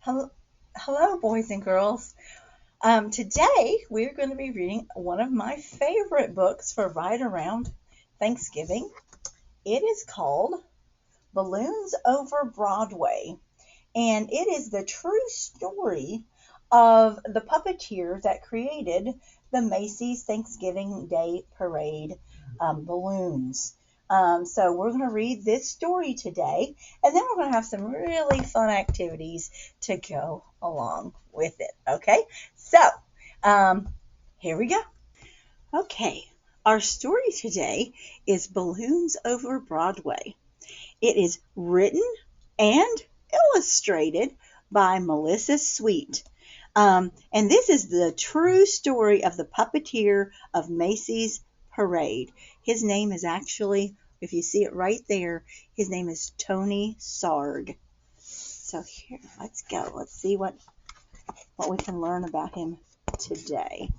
Hello, hello, boys and girls. Today we're going to be reading one of my favorite books for right around Thanksgiving. It is called Balloons Over Broadway, and it is the true story of the puppeteer that created the Macy's Thanksgiving Day Parade balloons. So we're going to read this story today, and then we're going to have some really fun activities to go along with it. Okay, so um, here we go. Okay, our story today is Balloons Over Broadway. It is written and illustrated by Melissa Sweet. And this is the true story of the puppeteer of Macy's Parade. His name is actually, if you see it right there, his name is Tony Sarg. So here, let's go. Let's see what we can learn about him today.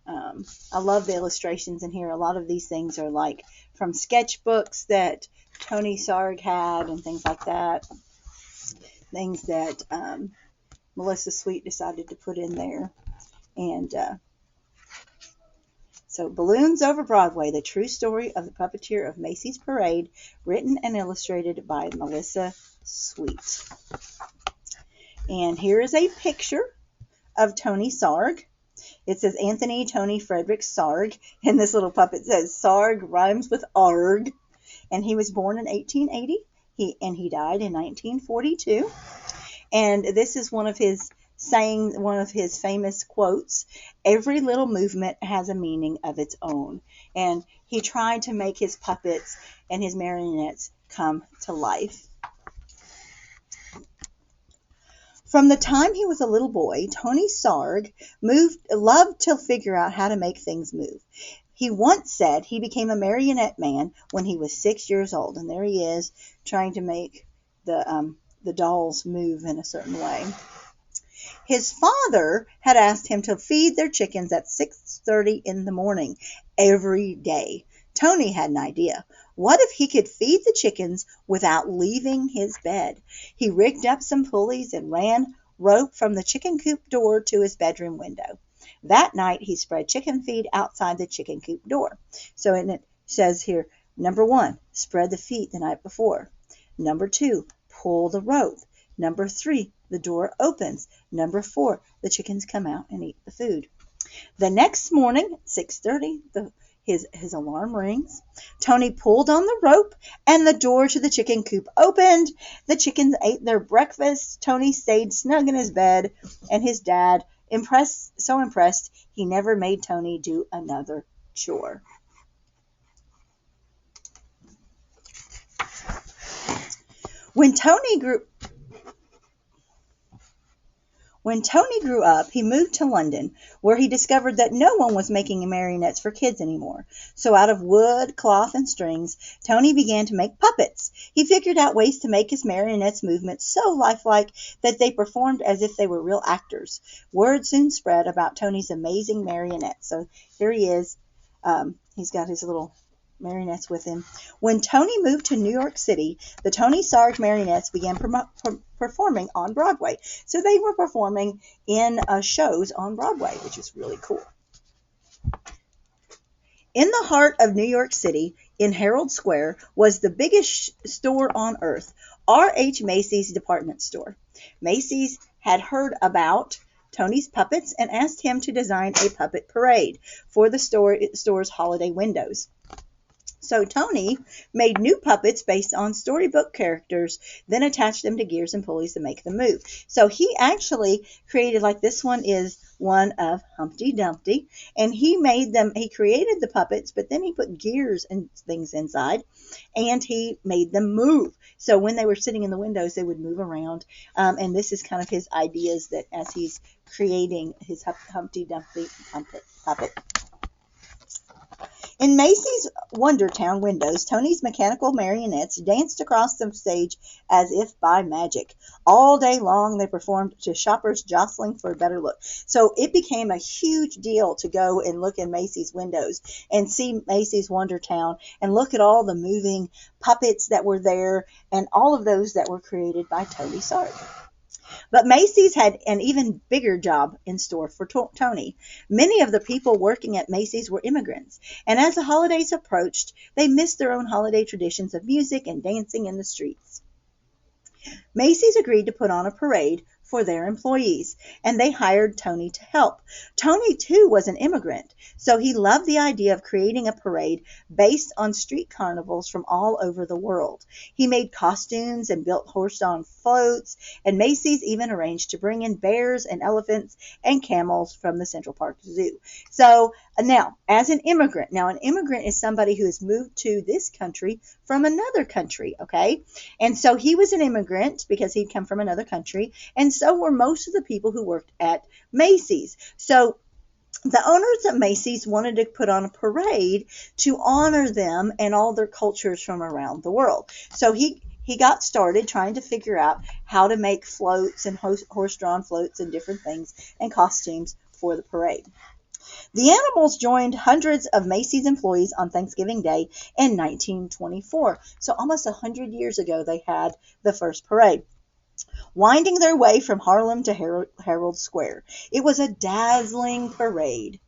I love the illustrations in here. A lot of these things are like from sketchbooks that Tony Sarg had and things like that. Things that Melissa Sweet decided to put in there. And so Balloons Over Broadway, the true story of the puppeteer of Macy's Parade, written and illustrated by Melissa Sweet. And here is a picture of Tony Sarg. It says Anthony Tony Frederick Sarg, and this little puppet says Sarg rhymes with arg, and he was born in 1880, he died in 1942, and this is one of his famous quotes: "Every little movement has a meaning of its own," and he tried to make his puppets and his marionettes come to life. From the time he was a little boy, Tony Sarg loved to figure out how to make things move. He once said he became a marionette man when he was 6 years old, and there he is trying to make the dolls move in a certain way. His father had asked him to feed their chickens at 6:30 in the morning every day. Tony had an idea. What if he could feed the chickens without leaving his bed? He rigged up some pulleys and ran rope from the chicken coop door to his bedroom window. That night, he spread chicken feed outside the chicken coop door. So it says here, number 1, spread the feed the night before. Number 2, pull the rope. Number 3, the door opens. Number 4, the chickens come out and eat the food. The next morning, 6:30, his alarm rings. Tony pulled on the rope, and the door to the chicken coop opened. The chickens ate their breakfast. Tony stayed snug in his bed, and his dad, so impressed, he never made Tony do another chore. When Tony grew up, he moved to London, where he discovered that no one was making marionettes for kids anymore. So out of wood, cloth, and strings, Tony began to make puppets. He figured out ways to make his marionettes' movements so lifelike that they performed as if they were real actors. Word soon spread about Tony's amazing marionettes. So here he is. He's got his little marionettes with him. When Tony moved to New York City, the Tony Sarg marionettes began performing on Broadway. So they were performing in shows on Broadway, which is really cool. In the heart of New York City, in Herald Square, was the biggest store on earth, R.H. Macy's department store. Macy's had heard about Tony's puppets and asked him to design a puppet parade for the store's holiday windows. So Tony made new puppets based on storybook characters, then attached them to gears and pulleys to make them move. So he actually created, like this one is one of Humpty Dumpty, and he created the puppets, but then he put gears and things inside, and he made them move. So when they were sitting in the windows, they would move around, and this is kind of his ideas that as he's creating his Humpty Dumpty puppet. In Macy's Wondertown windows, Tony's mechanical marionettes danced across the stage as if by magic. All day long, they performed to shoppers jostling for a better look. So it became a huge deal to go and look in Macy's windows and see Macy's Wondertown and look at all the moving puppets that were there and all of those that were created by Tony Sarg. But Macy's had an even bigger job in store for Tony. Many of the people working at Macy's were immigrants, and as the holidays approached, they missed their own holiday traditions of music and dancing in the streets. Macy's agreed to put on a parade for their employees, and they hired Tony to help. Tony, too, was an immigrant, so he loved the idea of creating a parade based on street carnivals from all over the world. He made costumes and built horse-drawn floats, and Macy's even arranged to bring in bears and elephants and camels from the Central Park Zoo. So now, as an immigrant, an immigrant is somebody who has moved to this country from another country, okay? And so he was an immigrant because he'd come from another country, and so were most of the people who worked at Macy's. So the owners of Macy's wanted to put on a parade to honor them and all their cultures from around the world. So he got started trying to figure out how to make floats and horse-drawn floats and different things and costumes for the parade. The animals joined hundreds of Macy's employees on Thanksgiving Day in 1924. So almost 100 years ago, they had the first parade, winding their way from Harlem to Herald Square. It was a dazzling parade.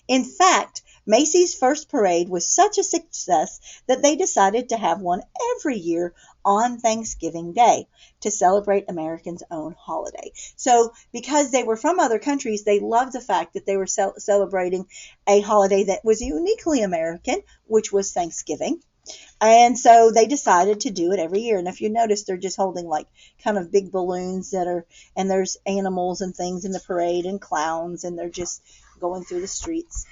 In fact, Macy's first parade was such a success that they decided to have one every year on Thanksgiving Day to celebrate Americans' own holiday. So because they were from other countries, they loved the fact that they were celebrating a holiday that was uniquely American, which was Thanksgiving. And so they decided to do it every year. And if you notice, they're just holding like kind of big balloons and there's animals and things in the parade and clowns, and they're just going through the streets.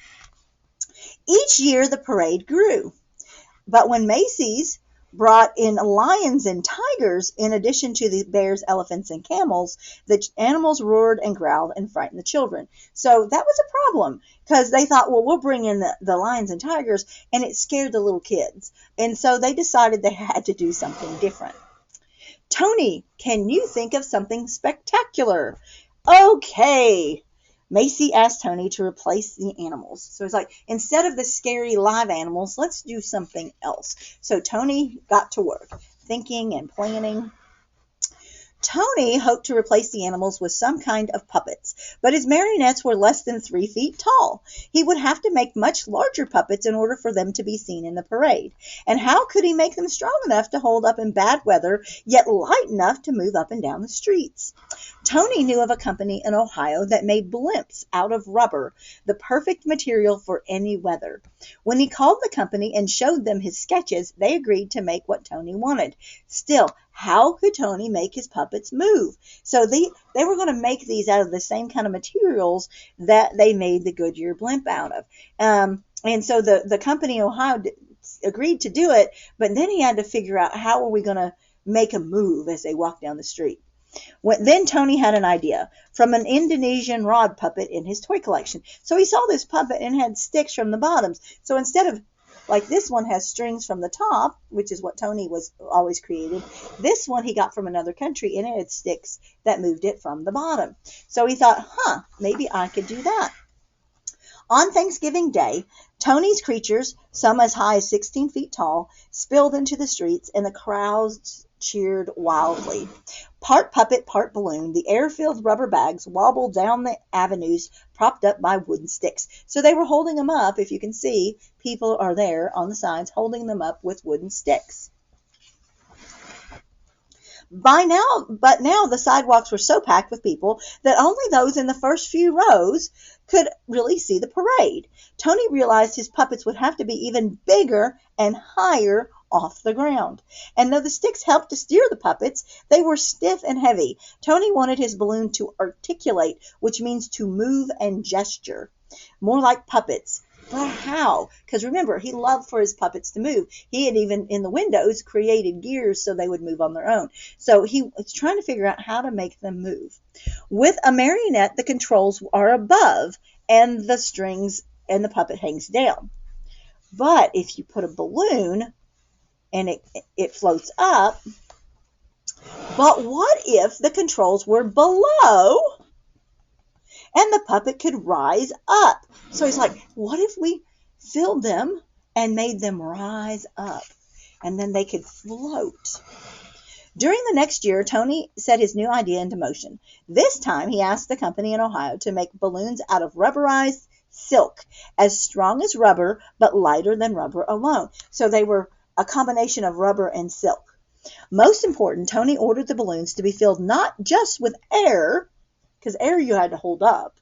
Each year the parade grew. But when Macy's brought in lions and tigers, in addition to the bears, elephants, and camels, the animals roared and growled and frightened the children. So that was a problem because they thought, well, we'll bring in the lions and tigers, and it scared the little kids. And so they decided they had to do something different. Tony, can you think of something spectacular? Okay. Macy asked Tony to replace the animals. So it's like, instead of the scary live animals, let's do something else. So Tony got to work, thinking and planning. Tony hoped to replace the animals with some kind of puppets, but his marionettes were less than 3 feet tall. He would have to make much larger puppets in order for them to be seen in the parade. And how could he make them strong enough to hold up in bad weather, yet light enough to move up and down the streets? Tony knew of a company in Ohio that made blimps out of rubber, the perfect material for any weather. When he called the company and showed them his sketches, they agreed to make what Tony wanted. Still, how could Tony make his puppets move? So they were going to make these out of the same kind of materials that they made the Goodyear blimp out of. And so the company in Ohio agreed to do it, but then he had to figure out, how are we going to make them move as they walk down the street? Then Tony had an idea from an Indonesian rod puppet in his toy collection. So he saw this puppet and had sticks from the bottoms. So instead of, like, this one has strings from the top, which is what Tony was always created, this one he got from another country, and it had sticks that moved it from the bottom. So he thought, maybe I could do that. On Thanksgiving Day, Tony's creatures, some as high as 16 feet tall, spilled into the streets, and the crowds cheered wildly. Part puppet, part balloon, the air-filled rubber bags wobbled down the avenues propped up by wooden sticks. So they were holding them up. If you can see, people are there on the sides holding them up with wooden sticks. But now the sidewalks were so packed with people that only those in the first few rows could really see the parade. Tony realized his puppets would have to be even bigger and higher off the ground. And though the sticks helped to steer the puppets, they were stiff and heavy. Tony wanted his balloon to articulate, which means to move and gesture, more like puppets. But how? Because remember, he loved for his puppets to move. He had even, in the windows, created gears so they would move on their own. So he was trying to figure out how to make them move. With a marionette, the controls are above, and the strings and the puppet hangs down. But if you put a balloon and it floats up, but what if the controls were below and the puppet could rise up? So he's like, what if we filled them and made them rise up, and then they could float? During the next year, Tony set his new idea into motion. This time, he asked the company in Ohio to make balloons out of rubberized silk, as strong as rubber, but lighter than rubber alone. So they were a combination of rubber and silk. Most important, Tony ordered the balloons to be filled not just with air, because air you had to hold up,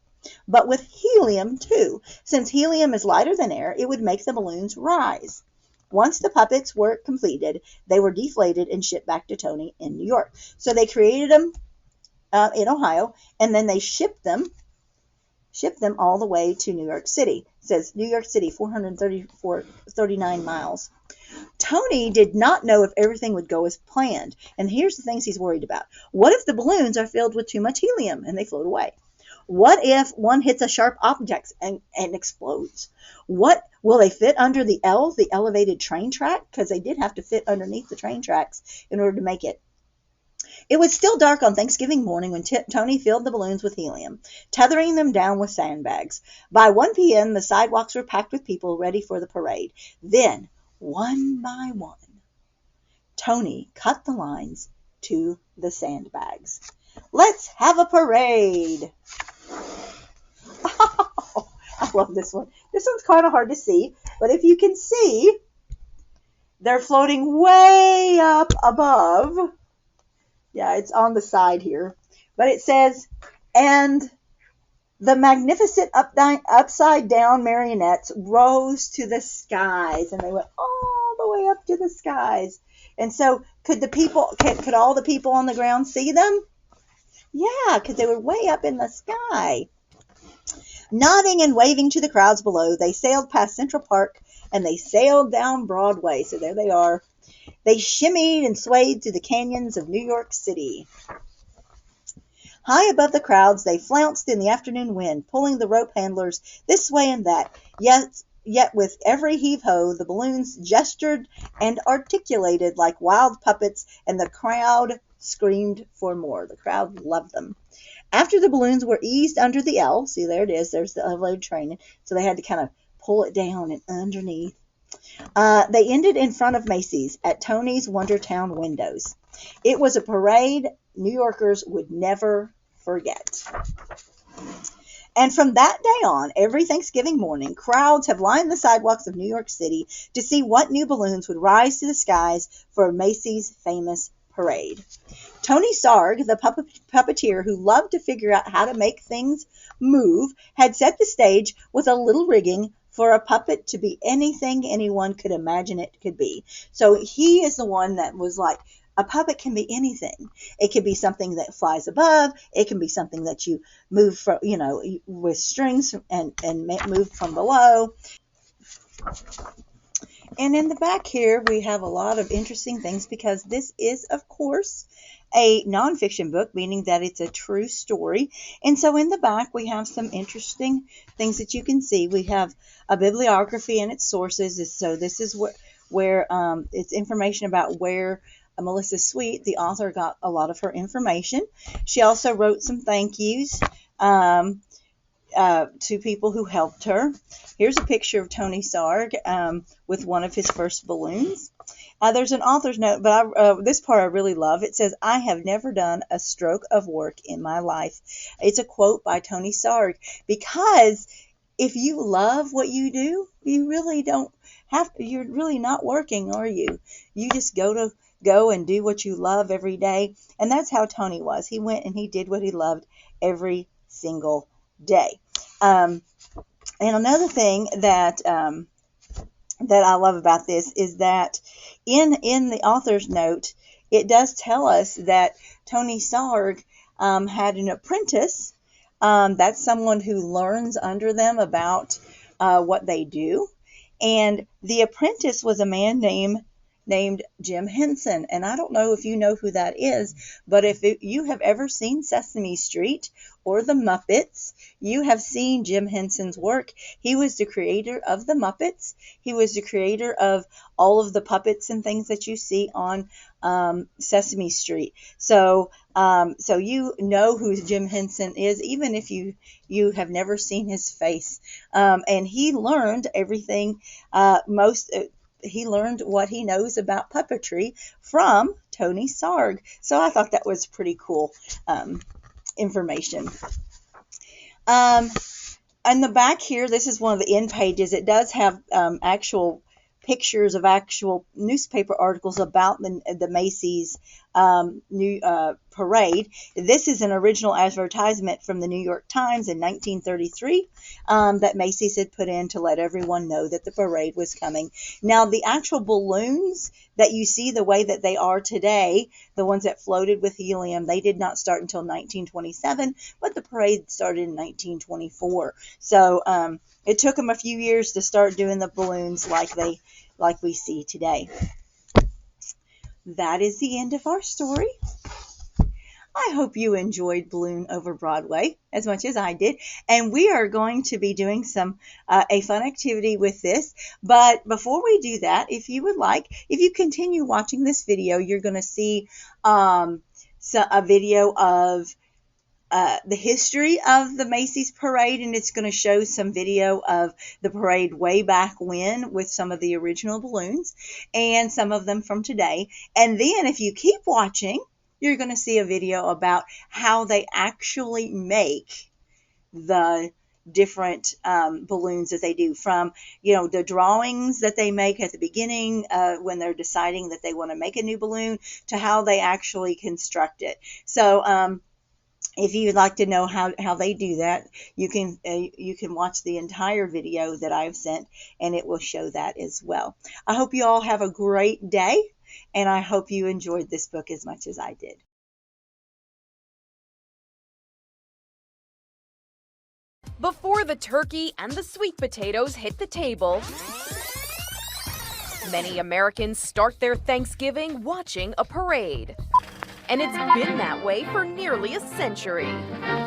but with helium too. Since helium is lighter than air, it would make the balloons rise. Once the puppets were completed, they were deflated and shipped back to Tony in New York. So they created them in Ohio, and then they shipped them all the way to New York City. It says New York City, 439 miles. Tony did not know if everything would go as planned. And here's the things he's worried about. What if the balloons are filled with too much helium and they float away? What if one hits a sharp object and explodes? What will they fit under the elevated train track? Because they did have to fit underneath the train tracks in order to make it. It was still dark on Thanksgiving morning when Tony filled the balloons with helium, tethering them down with sandbags. By 1 p.m., the sidewalks were packed with people ready for the parade. Then, one by one, Tony cut the lines to the sandbags. Let's have a parade! Oh, I love this one. This one's kind of hard to see, but if you can see, they're floating way up above. Yeah, it's on the side here. But it says, and the magnificent upside down marionettes rose to the skies. And they went all the way up to the skies. And so could all the people on the ground see them? Yeah, because they were way up in the sky. Nodding and waving to the crowds below, they sailed past Central Park and they sailed down Broadway. So there they are. They shimmied and swayed through the canyons of New York City. High above the crowds, they flounced in the afternoon wind, pulling the rope handlers this way and that. Yet with every heave-ho, the balloons gestured and articulated like wild puppets, and the crowd screamed for more. The crowd loved them. After the balloons were eased under the L, see, there it is, there's the elevated train, so they had to kind of pull it down and underneath. They ended in front of Macy's at Tony's Wondertown windows. It was a parade New Yorkers would never forget. And from that day on, every Thanksgiving morning, crowds have lined the sidewalks of New York City to see what new balloons would rise to the skies for Macy's famous parade. Tony Sarg, the puppeteer who loved to figure out how to make things move, had set the stage with a little rigging for a puppet to be anything anyone could imagine it could be. So he is the one that was like, a puppet can be anything. It can be something that flies above. It can be something that you move from, with strings and move from below. And in the back here, we have a lot of interesting things because this is, of course, a nonfiction book, meaning that it's a true story. And so in the back, we have some interesting things that you can see. We have a bibliography and its sources. So this is where it's information about where Melissa Sweet, the author, got a lot of her information. She also wrote some thank yous to people who helped her. Here's a picture of Tony Sarg with one of his first balloons. There's an author's note, but this part I really love. It says, "I have never done a stroke of work in my life." It's a quote by Tony Sarg, because if you love what you do, you really don't have to, you're really not working, are you? You just go and do what you love every day. And that's how Tony was. He went and he did what he loved every single day. And another thing that I love about this is that in the author's note, it does tell us that Tony Sarg had an apprentice. That's someone who learns under them about what they do. And the apprentice was a man named Jim Henson. And I don't know if you know who that is, but if you have ever seen Sesame Street or the Muppets, you have seen Jim Henson's work. He was the creator of the Muppets. He was the creator of all of the puppets and things that you see on Sesame Street. So you know who Jim Henson is, even if you have never seen his face. And he learned everything, he learned what he knows about puppetry from Tony Sarg. So I thought that was pretty cool information. On the back here, this is one of the end pages. It does have actual pictures of actual newspaper articles about the Macy's new parade. This is an original advertisement from the New York Times in 1933 that Macy's had put in to let everyone know that the parade was coming. Now, the actual balloons that you see the way that they are today, the ones that floated with helium, they did not start until 1927, but the parade started in 1924. So it took them a few years to start doing the balloons like we see today. That is the end of our story. I hope you enjoyed Balloon Over Broadway as much as I did. And we are going to be doing a fun activity with this. But before we do that, if you continue watching this video, you're going to see a video of the history of the Macy's parade, and it's going to show some video of the parade way back when with some of the original balloons and some of them from today. And then if you keep watching, you're going to see a video about how they actually make the different balloons that they do, from the drawings that they make at the beginning when they're deciding that they want to make a new balloon, to how they actually construct it. So if you'd like to know how they do that, you can watch the entire video that I've sent, and it will show that as well. I hope you all have a great day, and I hope you enjoyed this book as much as I did. Before the turkey and the sweet potatoes hit the table, many Americans start their Thanksgiving watching a parade. And it's been that way for nearly a century.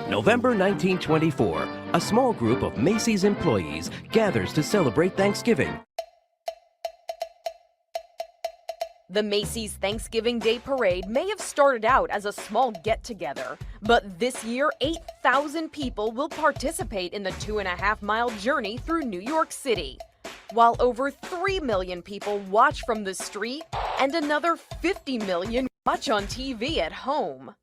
November 1924, a small group of Macy's employees gathers to celebrate Thanksgiving. The Macy's Thanksgiving Day Parade may have started out as a small get-together, but this year 8,000 people will participate in the 2.5-mile journey through New York City, while over 3 million people watch from the street and another 50 million watch on TV at home.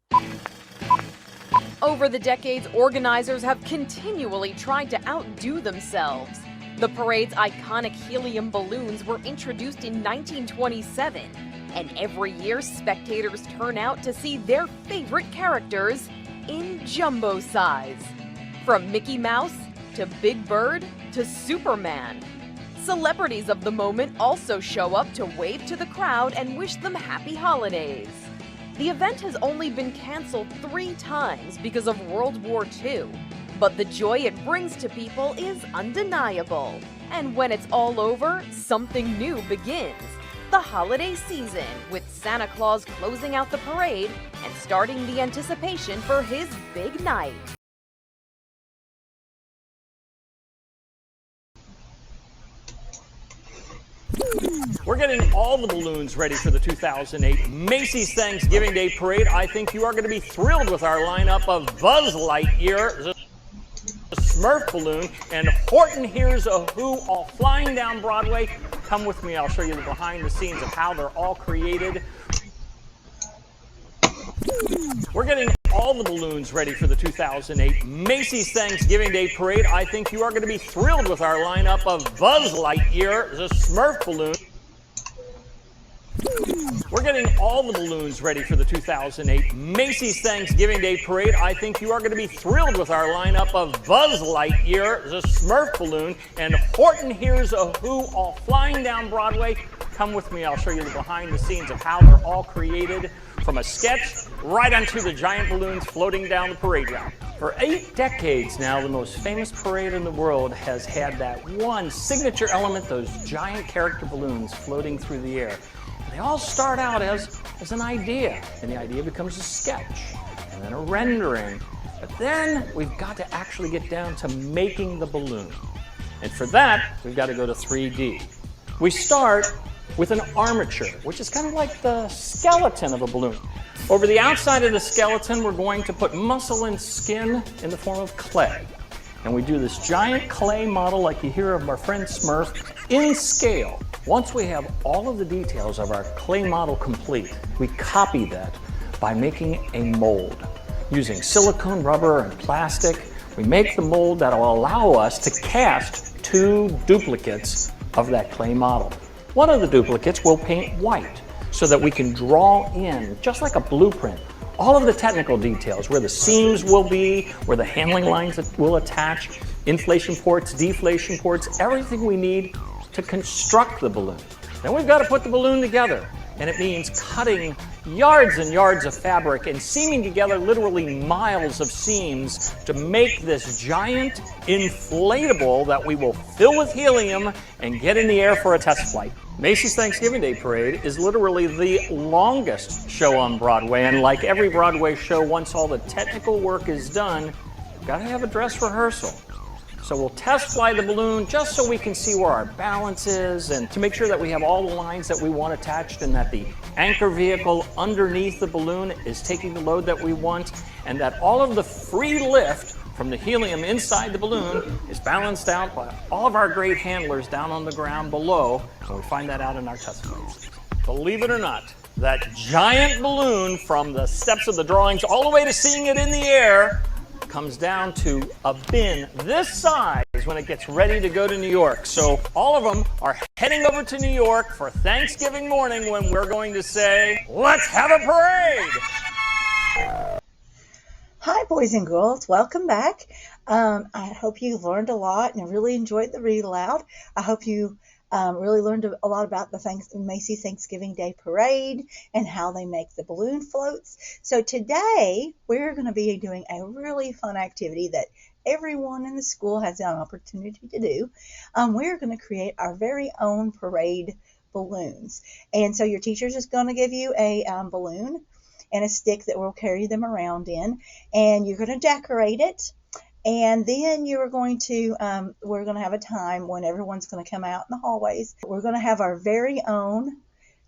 Over the decades, organizers have continually tried to outdo themselves. The parade's iconic helium balloons were introduced in 1927, and every year spectators turn out to see their favorite characters in jumbo size. From Mickey Mouse to Big Bird to Superman. Celebrities of the moment also show up to wave to the crowd and wish them happy holidays. The event has only been canceled 3 times because of World War II, but the joy it brings to people is undeniable. And when it's all over, something new begins. The holiday season, with Santa Claus closing out the parade and starting the anticipation for his big night. We're getting all the balloons ready for the 2008 Macy's Thanksgiving Day Parade. I think you are going to be thrilled with our lineup of Buzz Lightyear, the Smurf balloon, and Horton Hears a Who, all flying down Broadway. Come with me, I'll show you the behind the scenes of how they're all created. We're getting all the balloons ready for the 2008 Macy's Thanksgiving Day Parade. I think you are going to be thrilled with our lineup of Buzz Lightyear, the Smurf balloon. We're getting all the balloons ready for the 2008 Macy's Thanksgiving Day Parade. I think you are going to be thrilled with our lineup of Buzz Lightyear, the Smurf balloon, and Horton Hears a Who, all flying down Broadway. Come with me, I'll show you the behind the scenes of how they're all created, from a sketch right onto the giant balloons floating down the parade route. For 8 decades now, the most famous parade in the world has had that one signature element, those giant character balloons floating through the air. They all start out as an idea, and the idea becomes a sketch, and then a rendering. But then we've got to actually get down to making the balloon. And for that, we've got to go to 3D. We start with an armature, which is kind of like the skeleton of a balloon. Over the outside of the skeleton, we're going to put muscle and skin in the form of clay. And we do this giant clay model like you hear of our friend Smurf, in scale. Once we have all of the details of our clay model complete, we copy that by making a mold. Using silicone, rubber, and plastic, we make the mold that will allow us to cast 2 duplicates of that clay model. One of the duplicates we'll paint white so that we can draw in, just like a blueprint, all of the technical details, where the seams will be, where the handling lines will attach, inflation ports, deflation ports, everything we need to construct the balloon. Then we've got to put the balloon together, and it means cutting yards and yards of fabric and seaming together literally miles of seams to make this giant inflatable that we will fill with helium and get in the air for a test flight. Macy's Thanksgiving Day Parade is literally the longest show on Broadway, and like every Broadway show, once all the technical work is done, we've got to have a dress rehearsal. So we'll test fly the balloon just so we can see where our balance is and to make sure that we have all the lines that we want attached and that the anchor vehicle underneath the balloon is taking the load that we want and that all of the free lift from the helium inside the balloon is balanced out by all of our great handlers down on the ground below, and we find that out in our test flights. Believe it or not, that giant balloon from the steps of the drawings all the way to seeing it in the air comes down to a bin this size when it gets ready to go to New York. So all of them are heading over to New York for Thanksgiving morning when we're going to say, let's have a parade! Hi, boys and girls. Welcome back. I hope you learned a lot and really enjoyed the read aloud. I hope you really learned a lot about the Macy's Thanksgiving Day Parade and how they make the balloon floats. So today we're going to be doing a really fun activity that everyone in the school has an opportunity to do. We're going to create our very own parade balloons. And so your teacher's just going to give you a balloon and a stick that will carry them around in, and you're going to decorate it. And then we're going to have a time when everyone's going to come out in the hallways. We're going to have our very own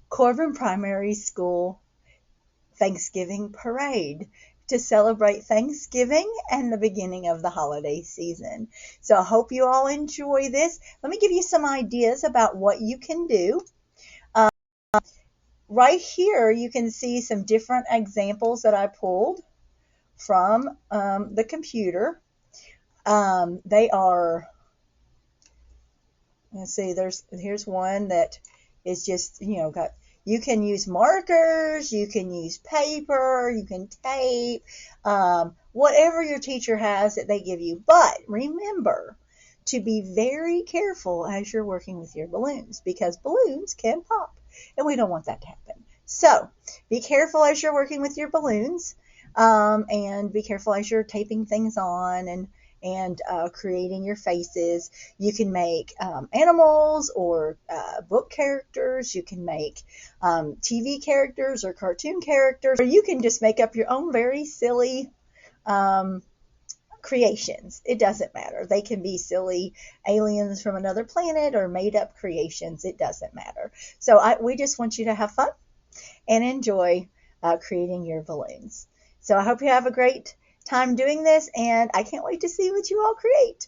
Corbin Primary School Thanksgiving Parade to celebrate Thanksgiving and the beginning of the holiday season. So I hope you all enjoy this. Let me give you some ideas about what you can do. Right here, you can see some different examples that I pulled from the computer. They are, let's see, here's one that is just, you can use markers, you can use paper, you can tape, whatever your teacher has that they give you. But remember to be very careful as you're working with your balloons, because balloons can pop, and we don't want that to happen. So be careful as you're working with your balloons, and be careful as you're taping things on and creating your faces. You can make animals or book characters. You can make TV characters or cartoon characters, or you can just make up your own very silly creations. It doesn't matter. They can be silly aliens from another planet or made up creations. It doesn't matter. So we just want you to have fun and enjoy creating your balloons. So I hope you have a great time doing this, and I can't wait to see what you all create.